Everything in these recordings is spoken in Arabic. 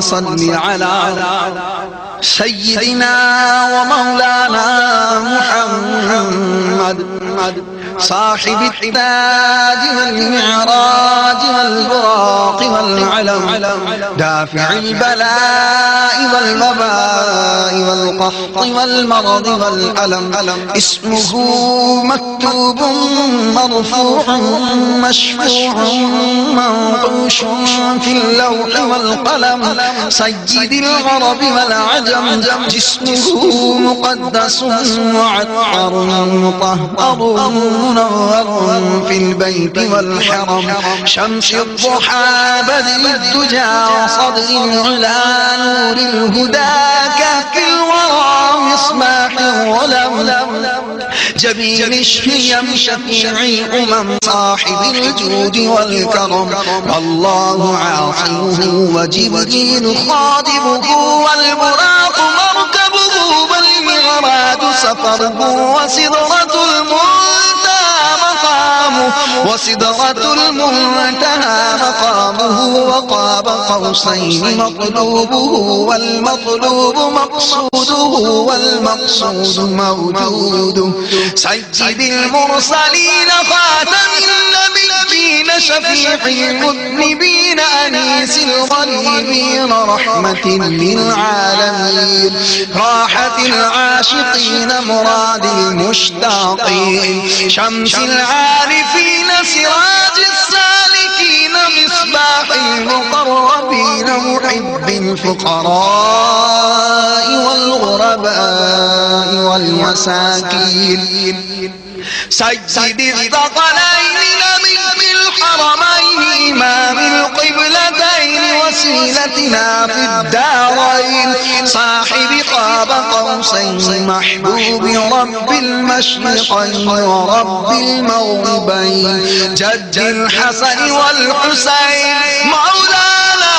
صل على سيدنا ومولانا محمد صاحب التاج والمعراج والبراق والعلم دافع البلاء والوباء والقحط والمرض والألم اسمه مكتوب مرفوع مشفوع منقوش في اللوح والقلم سيد العرب والعجم جسمه مقدس معطر مطهر منور في البيت والحرم شمس الضحى بدر الدجى صدر العلا نور الهدى كهف الورى مصباح الظلم جبين الشيم شفيع الأمم صاحب الجود والكرم الله عاصمه وجبريل خادمه والبراق مركبه والمغراد سفره وسدرة المنتهى مقامه وقاب قوسين مطلوبه والمطلوب مقصوده والمقصود موجود سيد المرسلين خاتم النبيين شفيع المذنبين أنيس الغريبين رحمة للعالمين راحة العاشقين مراد المشتاقين شمس العارفين سراج السالكين مصباح المقربين محب الفقراء والغرباء والمساكين سيد الثقلين نبي الحرمين إمام القبلتين وسيلتنا في الدارين صاحب قاب قوسين محبوب رب المشرقين ورب المغربين جد الحسن والحسين مولانا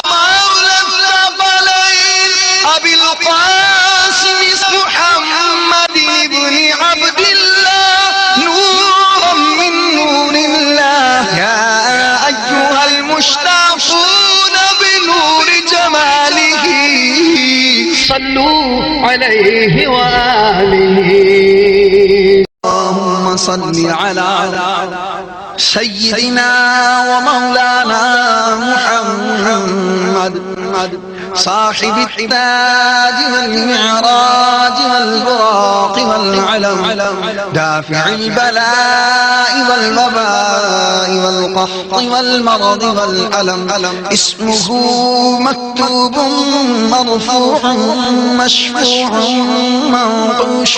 ومولى الثقلين أبي القاسم محمد بن عبد الله نورا من نور الله يا أيها المشتاقون بنور جماله صلوا عليه وآله اللهم صل على سيدنا ومولانا محمد صاحب التاج والمعراج والبراق والعلم دافع البلاء والوباء والقحط والمرض والألم اسمه مكتوب مرفوع مشفوع منقوش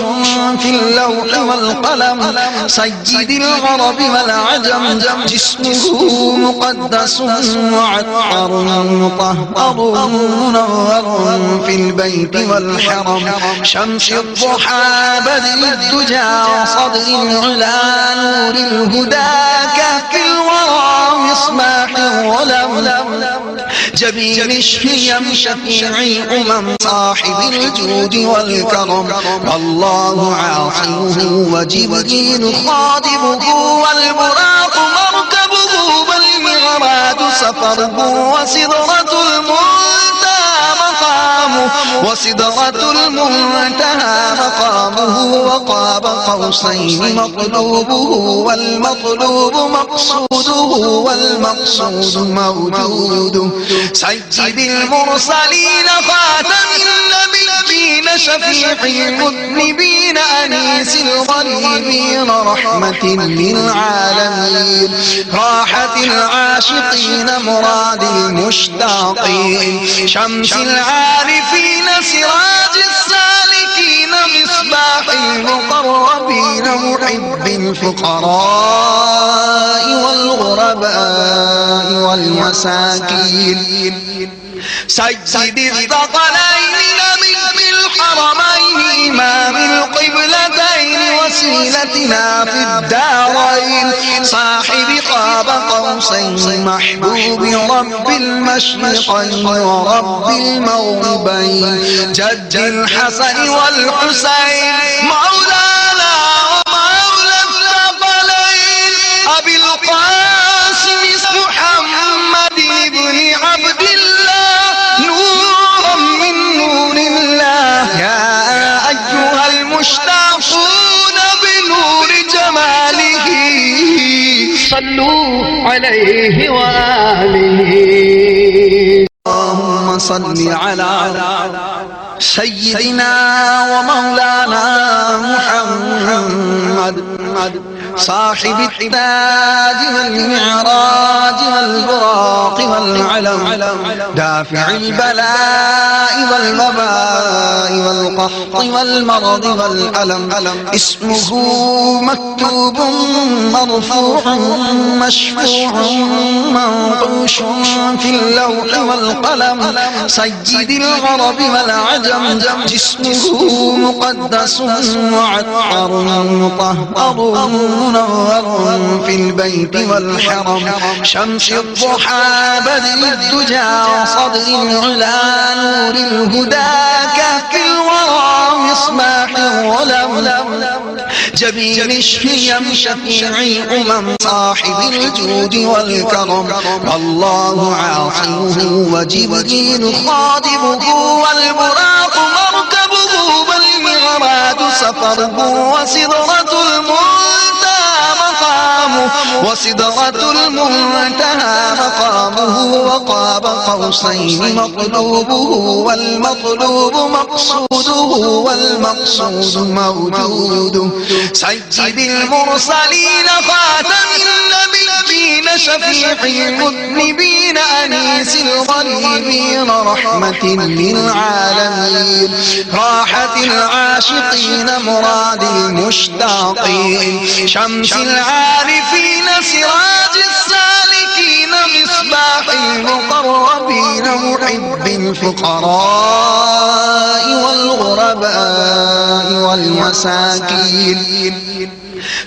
في اللوح والقلم سيد العرب والعجم جسمه مقدس معطر مطهر منور في البيت والحرم شمس الضحى بدر الدجى صدر العلا نور الهدى كهف الورى مصباح الظلم جبين الشيم شفيع الأمم صاحب الجود والكرم الله عاصمه وجبريل خادمه والبراق مركبه والمغراد سفره وسدرة المنتهى مقامه وقاب قوسين مطلوبه والمطلوب مقصوده والمقصود موجود سيد المرسلين خاتم النبيين شفيع المذنبين أنيس الغريبين رحمة للعالمين راحة العاشقين مراد المشتاقين شمس العارفين سراج السالكين مصباح المقربين محب الفقراء والغرباء والمساكين سيد الثقلين نبي الحرمين إمام القبلتين وسيلتنا في الدارين صاحب قاب قوسين محبوب رب المشرقين ورب المغربين جد الحسن والحسين مولانا ومولى الثقلين أبي القاسم محمد بن عبد الله عليه وآله. اللهم صل على سيدنا ومولانا محمد صاحب التاج والمعراج والبراق والعلم دافع البلاء والوباء والقحط والمرض والألم اسمه مكتوب مرفوع مشفوع منقوش في اللوح والقلم سيد العرب والعجم جسمه مقدس معطر مطهر منور في البيت والحرم شمس الضحى بدر الدجى صدر العلا نور الهدى كهف الورى مصباح الظلم جبين الشيم شفيع الأمم صاحب الجود والكرم الله عاصمه وجبريل خادمه والبراق مركبه والمغراد سفره وسدرة المنتهى مقامه وقاب قوسين مطلوبه والمطلوب مقصوده والمقصود موجود سيد المرسلين خاتم النبيين شفيع المذنبين أنيس الغريبين رحمة للعالمين راحة العاشقين مراد المشتاقين شمس العارفين سراج السالكين مصباح المقربين محب الفقراء والغرباء والمساكين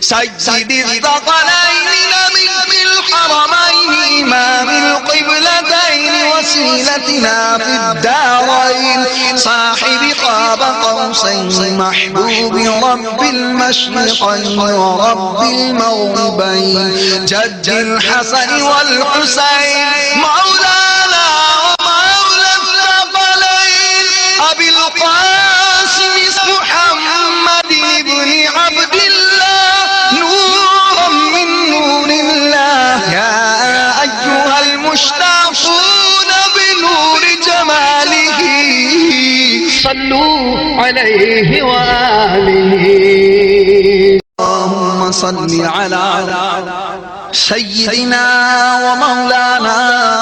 سيد الثقلين نبي الحرمين إمام القبلتين وسيلتنا في الدارين صاحب قاب قوسين محبوب رب المشرقين ورب المغربين جد الحسن والحسين مولانا ومولى الثقلين أبي القاسم محمد بن عبد الله نورا من نور الله يا أيها المشتاقون بنور جماله صلوا عليه وآله. اللهم صل على سيدنا ومولانا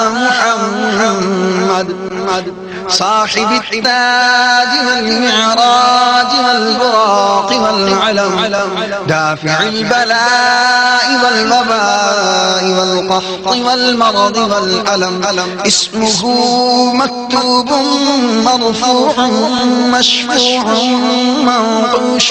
محمد صاحب التاج والمعراج والبراق والعلم دافع البلاء والوباء والقحط والمرض والألم اسمه مكتوب مرفوع مشفوع منقوش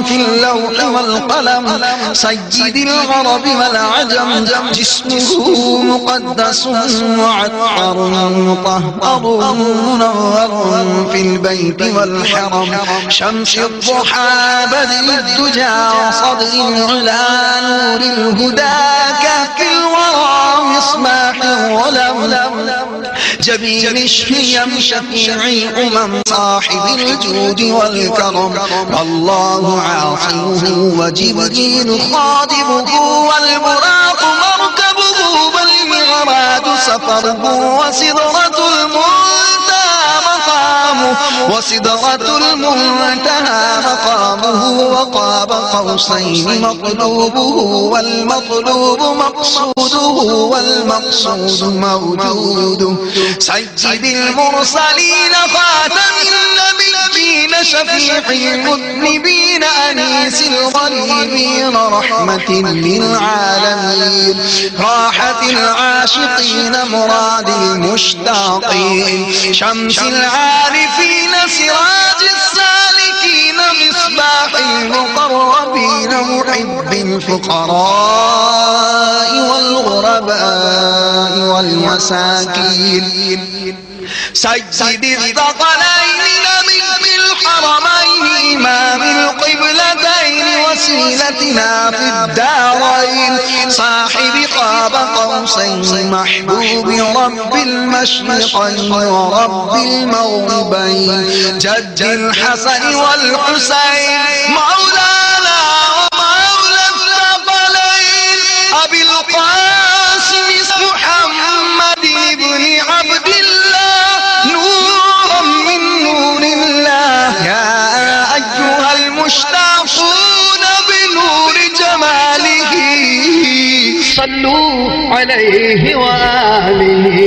في اللوح والقلم سيد العرب والعجم جسمه مقدس معطر مطهر منور في البيت والحرم شمس الضحى بدر الدجى صدر العلا نور الهدى كهف الورى مصباح الظلم جبين الشيم شفيع الأمم صاحب الجود والكرم الله عاصمه وجبريل خادمه والبراق مركبه والمغراد سفره وسدرة المنتهى مقامه وقاب قوسين مطلوبه والمطلوب مقصوده والمقصود موجود سيد المرسلين خاتم النبيين شفيع المذنبين أنيس الغريبين رحمة للعالمين راحة العاشقين مراد المشتاقين شمس العارفين سراج السالكين مصباح المقربين محب الفقراء والغرباء والمساكين سيد الثقلين نبي الحرمين إمام القبلتين وسيلتنا في الدارين صاحب قاب قوسين محبوب رب المشرقين ورب المغربين جد الحسن والحسين مولانا ومولى الثقلين أبي القاسم صلوا عليه وآله.